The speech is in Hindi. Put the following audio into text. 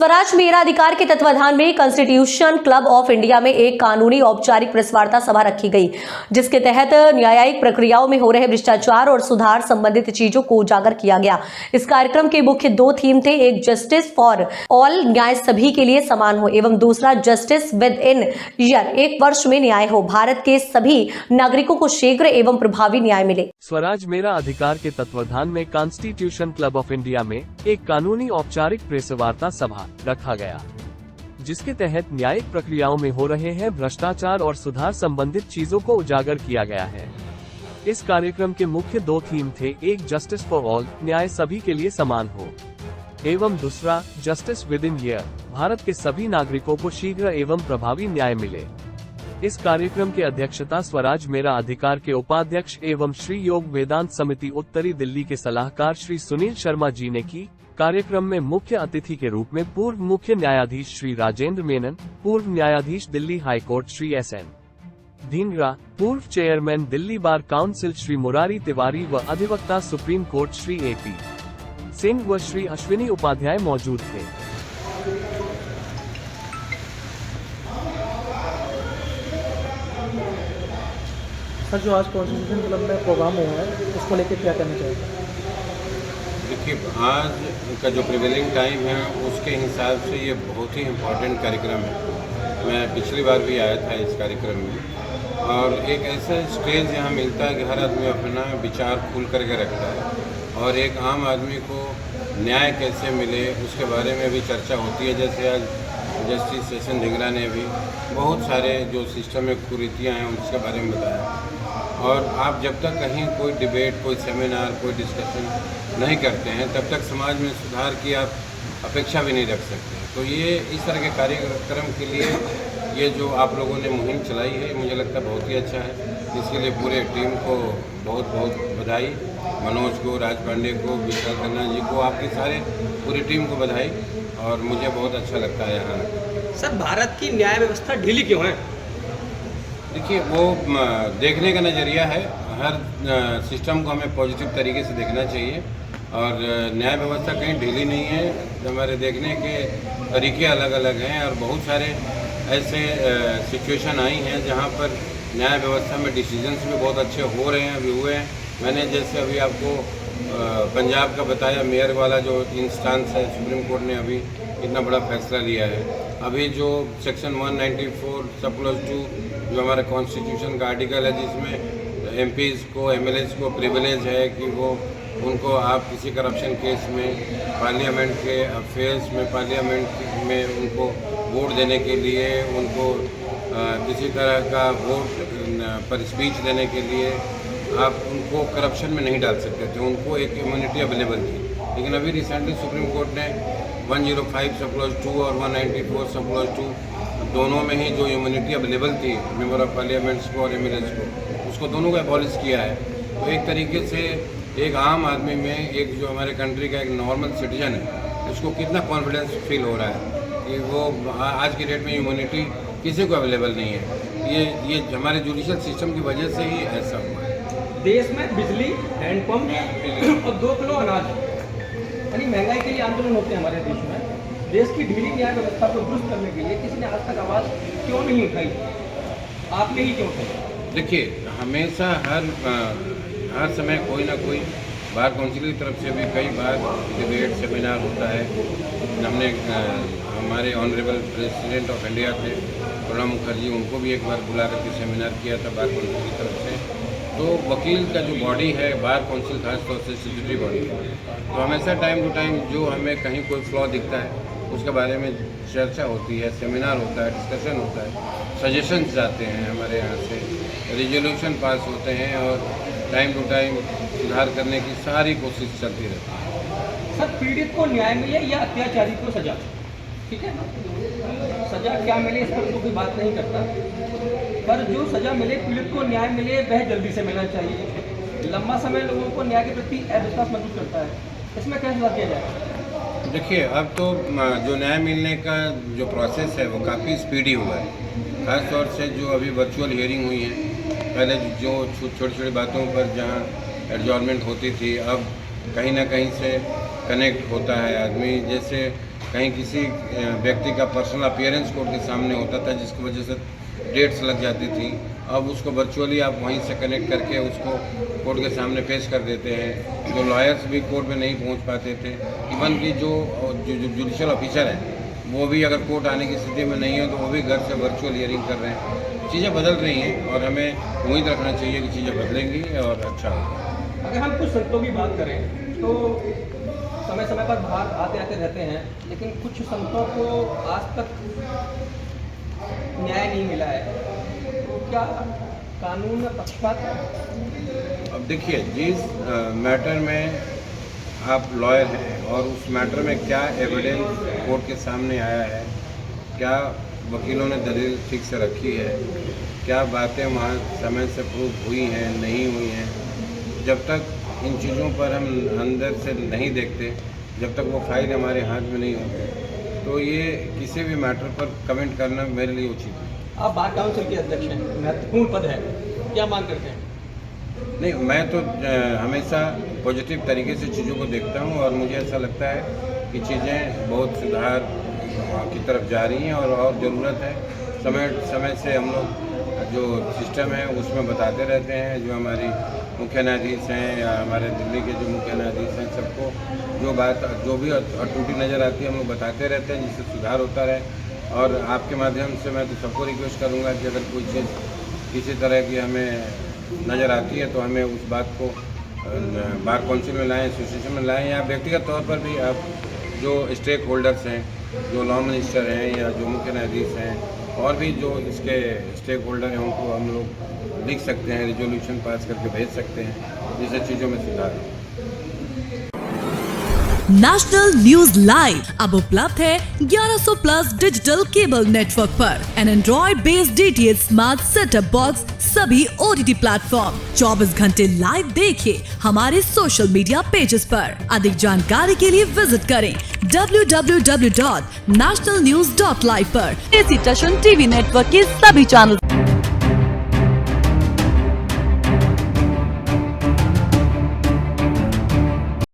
स्वराज मेरा अधिकार के तत्वाधान में कॉन्स्टिट्यूशन क्लब ऑफ इंडिया में एक कानूनी औपचारिक प्रेस वार्ता सभा रखी गई, जिसके तहत न्यायिक प्रक्रियाओं में हो रहे भ्रष्टाचार और सुधार संबंधित चीजों को उजागर किया गया। इस कार्यक्रम के मुख्य दो थीम थे, एक जस्टिस फॉर ऑल, न्याय सभी के लिए समान हो, एवं दूसरा जस्टिस विद इन ईयर, एक वर्ष में न्याय हो, भारत के सभी नागरिकों को शीघ्र एवं प्रभावी न्याय मिले। स्वराज मेरा अधिकार के तत्वाधान में कॉन्स्टिट्यूशन क्लब ऑफ इंडिया में एक कानूनी औपचारिक प्रेस वार्ता सभा रखा गया, जिसके तहत न्यायिक प्रक्रियाओं में हो रहे हैं भ्रष्टाचार और सुधार संबंधित चीजों को उजागर किया गया है। इस कार्यक्रम के मुख्य दो थीम थे, एक जस्टिस फॉर ऑल, न्याय सभी के लिए समान हो, एवं दूसरा justice with in year, Bharat के सभी नागरिकों को शीघ्र एवं प्रभावी न्याय मिले। इस कार्यक्रम की अध्यक्षता स्वराज मेरा अधिकार के उपाध्यक्ष एवं श्री योग वेदांत समिति उत्तरी दिल्ली के सलाहकार श्री सुनील शर्मा जी ने की। कार्यक्रम में मुख्य अतिथि के रूप में पूर्व मुख्य न्यायाधीश श्री राजेंद्र मेनन, पूर्व न्यायाधीश Delhi high court Shri SN Dhingra, पूर्व chairman Delhi bar council Shri Murari Tiwari व अधिवक्ता supreme court Shri AP Singh व श्री अश्विनी उपाध्याय मौजूद थे। सर, जो आज कॉन्स्टिट्यूशन क्लब में प्रोग्राम हुआ है, उसको लेकर क्या कहना चाहिए? देखिए, आज का जो प्रिवेलिंग टाइम है उसके हिसाब से ये बहुत ही इम्पोर्टेंट कार्यक्रम है। मैं पिछली बार भी आया था इस कार्यक्रम में, और एक ऐसा स्टेज यहाँ मिलता है कि हर आदमी अपना विचार खुल करके रखता है, और एक आम आदमी को न्याय कैसे मिले उसके बारे में भी चर्चा होती है। जैसे आज जस्टिस SN ढींगरा ने भी बहुत सारे जो सिस्टम में कुरीतियाँ हैं उसके बारे में बताया। और आप जब तक कहीं कोई डिबेट, कोई सेमिनार, कोई डिस्कशन नहीं करते हैं, तब तक समाज में सुधार की आप अपेक्षा भी नहीं रख सकते। तो ये इस तरह के कार्यक्रम के लिए ये जो आप लोगों ने मुहिम चलाई है, मुझे लगता है बहुत ही अच्छा है। इसके लिए पूरे टीम को बहुत बहुत बधाई, मनोज को, राज पांडे को, विशाल खन्ना जी को, आपकी सारे पूरी टीम को बधाई, और मुझे बहुत अच्छा लगता है यहाँ। सर, भारत की न्याय व्यवस्था ढीली क्यों है? देखिए, वो देखने का नज़रिया है। हर सिस्टम को हमें पॉजिटिव तरीके से देखना चाहिए, और न्याय व्यवस्था कहीं ढीली नहीं है। हमारे देखने के तरीके अलग अलग हैं, और बहुत सारे ऐसे सिचुएशन आई हैं जहाँ पर न्याय व्यवस्था में डिसीजंस भी बहुत अच्छे हो रहे हैं, अभी हुए हैं। मैंने जैसे अभी आपको पंजाब का बताया, मेयर वाला जो इंस्टांस है, सुप्रीम कोर्ट ने अभी इतना बड़ा फैसला लिया है। अभी जो सेक्शन 194 सब-क्लॉज 2 जो हमारा कॉन्स्टिट्यूशन का आर्टिकल है, जिसमें MPs को, MLAs को प्रिविलेज है कि वो उनको आप किसी करप्शन केस में पार्लियामेंट के अफेयर्स में, पार्लियामेंट में उनको वोट देने के लिए, उनको किसी तरह का वोट पर स्पीच देने के लिए आप उनको करप्शन में नहीं डाल सकते थे, उनको एक इम्यूनिटी अवेलेबल थी। लेकिन अभी रिसेंटली सुप्रीम कोर्ट ने 105 सब-क्लॉज 2 और 194 सब-क्लॉज 2 दोनों में ही जो इम्यूनिटी अवेलेबल थी मेंबर ऑफ पार्लियामेंट्स को और MLAs को, उसको दोनों को एबॉलिश किया है। तो एक तरीके से एक आम आदमी में, एक जो हमारे कंट्री का एक नॉर्मल सिटीजन है, उसको कितना कॉन्फिडेंस फील हो रहा है कि वो आज की डेट में इम्यूनिटी किसी को अवेलेबल नहीं है। ये हमारे जुडिशल सिस्टम की वजह से ही ऐसा हुआ है। देश में बिजली, हैंडपंप और 2 किलो अनाज, यानी महंगाई के लिए आंदोलन होते हैं हमारे देश में। देश की ढीली न्याय व्यवस्था को दुरुस्त करने के लिए किसी ने आज तक आवाज़ क्यों नहीं उठाई? आपने ही क्यों उठाई? देखिए, हमेशा हर समय कोई ना कोई बार काउंसिल की तरफ से भी कई बार डिबेट, सेमिनार होता है। हमने हमारे ऑनरेबल प्रेसिडेंट ऑफ इंडिया थे प्रणब मुखर्जी, उनको भी एक बार बुला करके सेमिनार किया था बार काउंसिल की तरफ से। तो वकील का जो बॉडी है बार काउंसिल, खासतौर से स्टैट्यूटरी बॉडी, तो हमेशा टाइम टू टाइम जो हमें कहीं कोई फ्लॉ दिखता है उसके बारे में चर्चा होती है, सेमिनार होता है, डिस्कशन होता है, सजेशंस जाते हैं हमारे यहाँ से, रिजोल्यूशन पास होते हैं, और टाइम टू टाइम सुधार करने की सारी कोशिश चलती रहती है। सर, पीड़ित को न्याय मिले या अत्याचारी को सजा, ठीक है, सजा क्या मिले इस पर तो कोई बात नहीं करता, पर जो सजा मिले, पीड़ित को न्याय मिले, वह जल्दी से मिलना चाहिए। लंबा समय लोगों को न्याय के प्रति अविश्वास महसूस करता है, इसमें कैसे सुधार किया जाए? देखिए, अब तो जो न्याय मिलने का जो प्रोसेस है वो काफ़ी स्पीडी हुआ है। खास तौर से जो अभी वर्चुअल हियरिंग हुई है, पहले जो छोटी छोटी बातों पर जहाँ एडजॉर्नमेंट होती थी, अब कहीं ना कहीं से कनेक्ट होता है आदमी। जैसे कहीं किसी व्यक्ति का पर्सनल अपीयरेंस कोर्ट के सामने होता था, जिसकी वजह से डेट्स लग जाती थी। अब उसको वर्चुअली आप वहीं से कनेक्ट करके उसको कोर्ट के सामने पेश कर देते हैं। जो लॉयर्स भी कोर्ट में नहीं पहुंच पाते थे, इवन कि जो जुडिशियल ऑफिसर हैं वो भी अगर कोर्ट आने की स्थिति में नहीं हो तो वो भी घर से वर्चुअल हियरिंग कर रहे हैं। चीज़ें बदल रही हैं और हमें उम्मीद रखना चाहिए कि चीज़ें बदलेंगी और अच्छा होगा। अगर हम कुछ संतों की बात करें तो समय समय पर बाहर आते आते रहते हैं, लेकिन कुछ संतों को आज तक न्याय नहीं मिला है, तो क्या कानून में पक्षपात है? अब देखिए, जिस मैटर में आप लॉयर हैं और उस मैटर में क्या एविडेंस कोर्ट के सामने आया है, क्या वकीलों ने दलील ठीक से रखी है, क्या बातें वहाँ समय से प्रूव हुई हैं नहीं हुई हैं, जब तक इन चीज़ों पर हम अंदर से नहीं देखते, जब तक वो फाइल हमारे हाथ में नहीं होते, तो ये किसी भी मैटर पर कमेंट करना मेरे लिए उचित है। आप बार काउंसिल के अध्यक्ष हैं, महत्वपूर्ण पद है, क्या मांग करते हैं? नहीं, मैं तो हमेशा पॉजिटिव तरीके से चीज़ों को देखता हूँ और मुझे ऐसा लगता है कि चीज़ें बहुत सुधार की तरफ जा रही हैं और ज़रूरत है। समय समय से हम लोग जो सिस्टम है उसमें बताते रहते हैं, जो हमारी मुख्य न्यायाधीश हैं या हमारे दिल्ली के जो मुख्य न्यायाधीश हैं, सबको जो भी त्रुटि नज़र आती है हम लोग बताते रहते हैं, जिससे सुधार होता रहे। और आपके माध्यम से मैं तो सबको रिक्वेस्ट करूँगा कि अगर कोई चीज़ किसी तरह की हमें नज़र आती है तो हमें उस बात को बार काउंसिल में लाएं, एसोसिएशन में लाएं, या व्यक्तिगत तौर पर भी आप जो स्टेक होल्डर्स हैं, जो लॉ मिनिस्टर हैं या जो मुख्य न्यायाधीश हैं और भी जो इसके स्टेक होल्डर हैं, उनको हम लोग लिख सकते हैं, रिजोल्यूशन पास करके भेज सकते हैं, जिससे चीज़ों में सुधार हो। नेशनल न्यूज लाइव अब उपलब्ध है 1100 प्लस डिजिटल केबल नेटवर्क पर an Android based DTH smart setup box सभी OTT प्लेटफॉर्म। 24 घंटे लाइव देखिए हमारे सोशल मीडिया पेजेस पर। अधिक जानकारी के लिए विजिट करें www.nationalnews.live पर। टीवी नेटवर्क के सभी चैनल